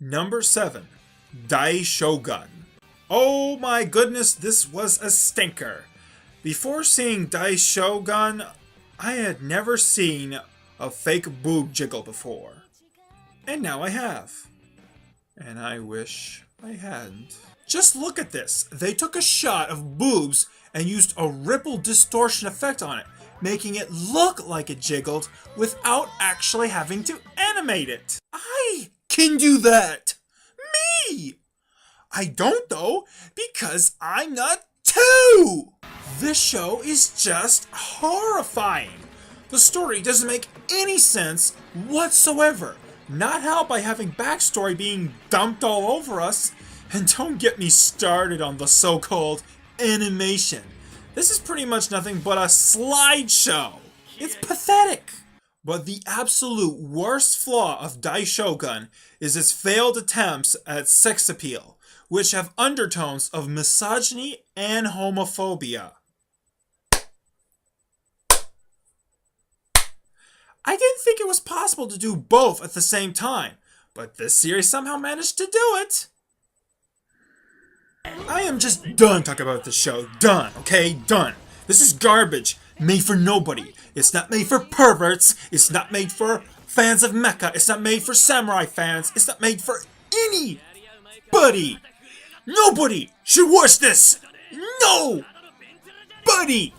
Number 7. Dai Shogun. Oh my goodness, this was a stinker. Before seeing Dai Shogun, I had never seen a fake boob jiggle before. And now I have. And I wish I hadn't. Just look at this. They took a shot of boobs and used a ripple distortion effect on it, making it look like it jiggled without actually having to animate it. I can do that! Me! I don't though, because I'm not 2! This show is just horrifying. The story doesn't make any sense whatsoever. Not helped by having backstory being dumped all over us. And don't get me started on the so-called animation. This is pretty much nothing but a slideshow. It's pathetic. But the absolute worst flaw of Dai Shogun is its failed attempts at sex appeal, which have undertones of misogyny and homophobia. I didn't think it was possible to do both at the same time, but this series somehow managed to do it. I am just done talking about this show. Done, okay? Done. This is garbage. Made for nobody. It's not made for perverts. It's not made for fans of mecha. It's not made for samurai fans. It's not made for anybody. Nobody should watch this. No! Buddy!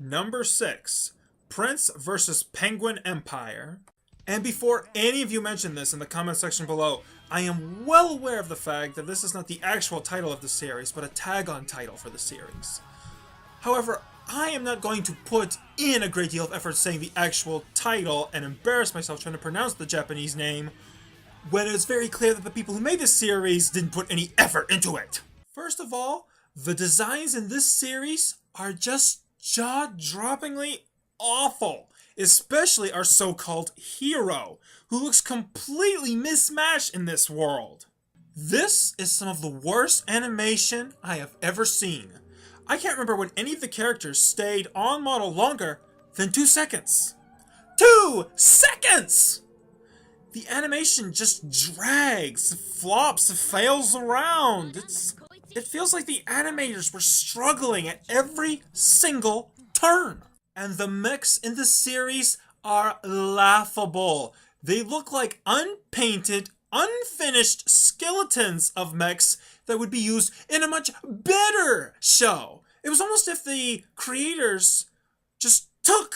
Number 6. Prince vs. Penguin Empire. And before any of you mention this in the comment section below, I am well aware of the fact that this is not the actual title of the series, but a tag-on title for the series. However, I am not going to put in a great deal of effort saying the actual title and embarrass myself trying to pronounce the Japanese name, when it's very clear that the people who made this series didn't put any effort into it. First of all, the designs in this series are just jaw-droppingly awful, especially our so-called hero, who looks completely mismatched in this world. This is some of the worst animation I have ever seen. I can't remember when any of the characters stayed on model longer than 2 seconds. 2 seconds! The animation just drags, flops, fails around. It feels like the animators were struggling at every single turn. And the mechs in the series are laughable. They look like unpainted, unfinished skeletons of mechs that would be used in a much better show. It was almost as if the creators just took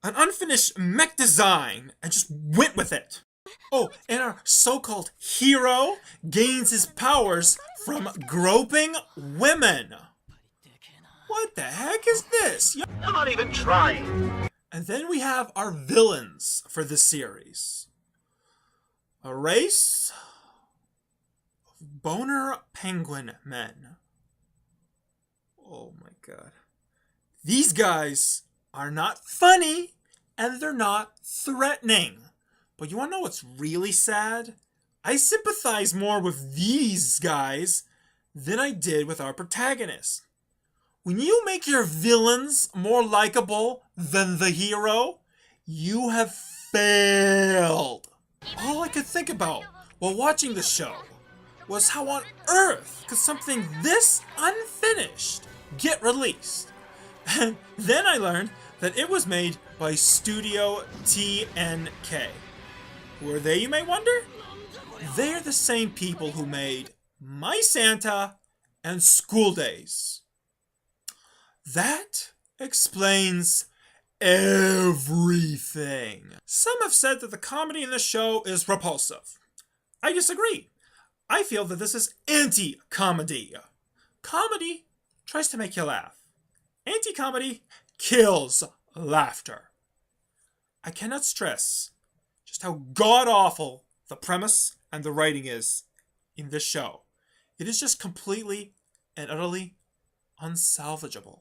an unfinished mech design and just went with it. Oh, and our so-called hero gains his powers from groping women. What the heck is this? I'm not even trying. And then we have our villains for this series. A race of boner penguin men. Oh my god. These guys are not funny, and they're not threatening. But you wanna know what's really sad? I sympathize more with these guys than I did with our protagonist. When you make your villains more likable than the hero, you have failed. All I could think about while watching the show was how on earth could something this unfinished get released? And then I learned that it was made by Studio TNK. Who are they, you may wonder? They're the same people who made My Santa and School Days. That explains everything. Some have said that the comedy in the show is repulsive. I disagree. I feel that this is anti-comedy. Comedy tries to make you laugh. Anti-comedy kills laughter. I cannot stress just how god-awful the premise and the writing is in this show. It is just completely and utterly unsalvageable.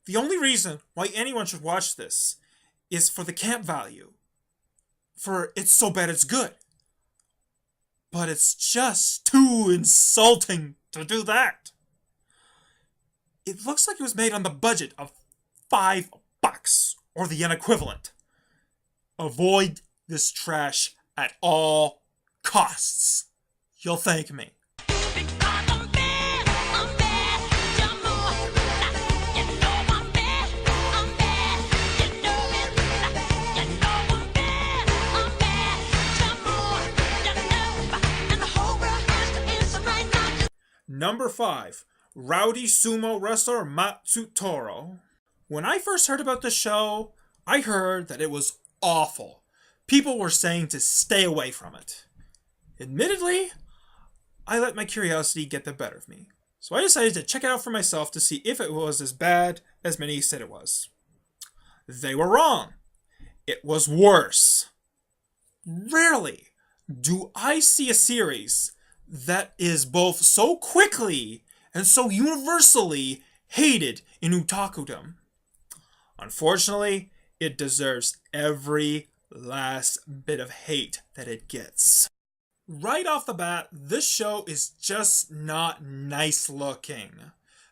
The only reason why anyone should watch this is for the camp value. For it's so bad it's good. but it's just too insulting to do that. It looks like it was made on the budget of $5 or the yen equivalent. Avoid this trash at all costs. You'll thank me. Number 5. Rowdy sumo wrestler Matsutoro. When I first heard about the show, I heard that it was awful. People were saying to stay away from it. Admittedly, I let my curiosity get the better of me. So I decided to check it out for myself to see if it was as bad as many said it was. They were wrong. It was worse. Rarely do I see a series that is both so quickly and so universally hated in otakudom. Unfortunately, it deserves every last bit of hate that it gets. Right off the bat, this show is just not nice looking.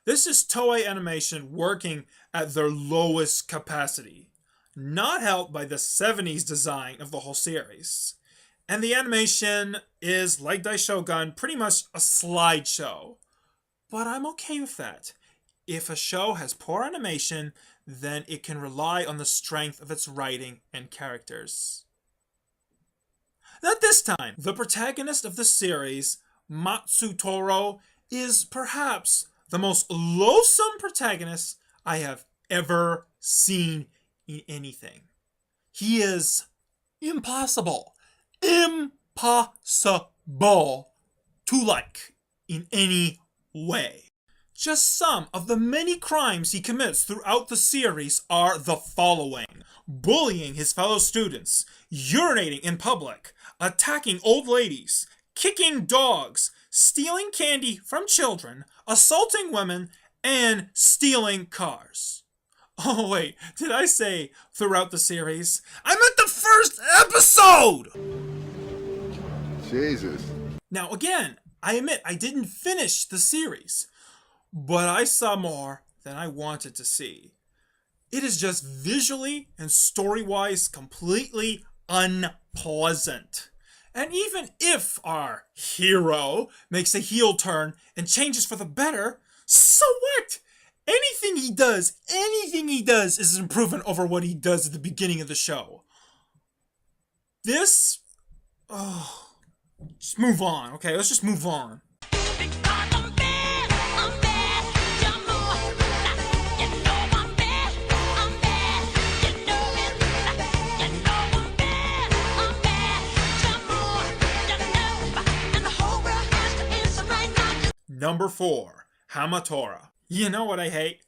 This is Toei Animation working at their lowest capacity, not helped by the 70s design of the whole series. And the animation is, like Daishogun, pretty much a slideshow. But I'm okay with that. If a show has poor animation, then it can rely on the strength of its writing and characters. Not this time. The protagonist of the series, Matsutoro, is perhaps the most loathsome protagonist I have ever seen in anything. He is impossible to like in any way. Just some of the many crimes he commits throughout the series are the following: bullying his fellow students, urinating in public, attacking old ladies, kicking dogs, stealing candy from children, assaulting women, and stealing cars. Oh wait, did I say throughout the series? I meant the first episode! Jesus. Now again, I admit I didn't finish the series, but I saw more than I wanted to see. It is just visually and story-wise completely unpleasant. And even if our hero makes a heel turn and changes for the better, so what? Anything he does is an improvement over what he does at the beginning of the show. This... just move on, okay? Let's just move on. Number 4. Hamatora. You know what I hate?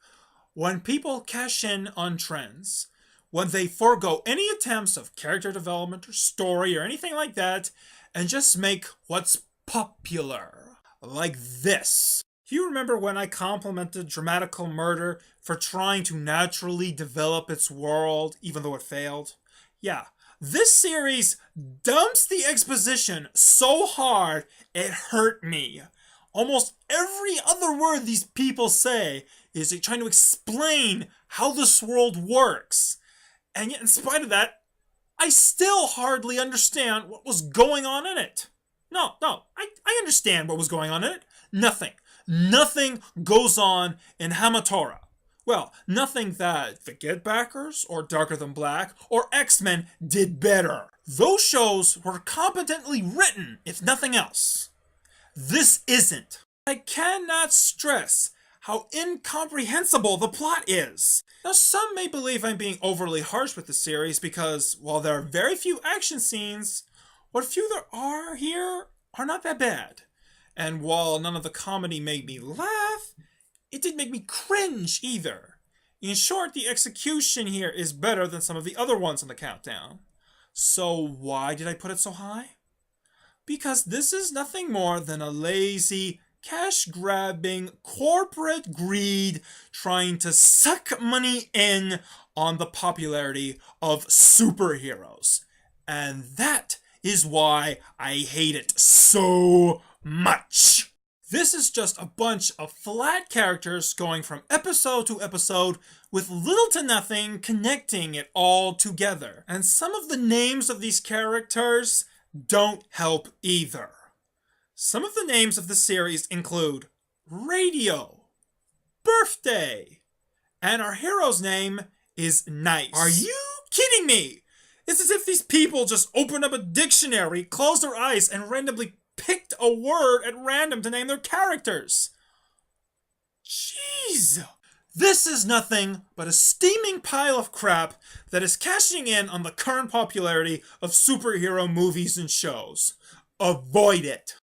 When people cash in on trends. When they forego any attempts of character development or story or anything like that, and just make what's popular. Like this. Do you remember when I complimented Dramatical Murder for trying to naturally develop its world, even though it failed? Yeah. This series dumps the exposition so hard, it hurt me. Almost every other word these people say is trying to explain how this world works. And yet, in spite of that, I still hardly understand what was going on in it. No, I understand what was going on in it. Nothing goes on in Hamatora. Well, nothing that The Get Backers or Darker Than Black or X-Men did better. Those shows were competently written, if nothing else. This isn't. I cannot stress how incomprehensible the plot is. Now, some may believe I'm being overly harsh with the series because, while there are very few action scenes, what few there are here are not that bad. And while none of the comedy made me laugh, it didn't make me cringe either. In short, the execution here is better than some of the other ones on the countdown. So why did I put it so high? Because this is nothing more than a lazy, cash-grabbing corporate greed trying to suck money in on the popularity of superheroes. And that is why I hate it so much. This is just a bunch of flat characters going from episode to episode with little to nothing connecting it all together. And some of the names of these characters don't help either. Some of the names of the series include Radio, Birthday, and our hero's name is Nice. Are you kidding me? It's as if these people just opened up a dictionary, closed their eyes, and randomly picked a word at random to name their characters. Jeez. This is nothing but a steaming pile of crap that is cashing in on the current popularity of superhero movies and shows. Avoid it.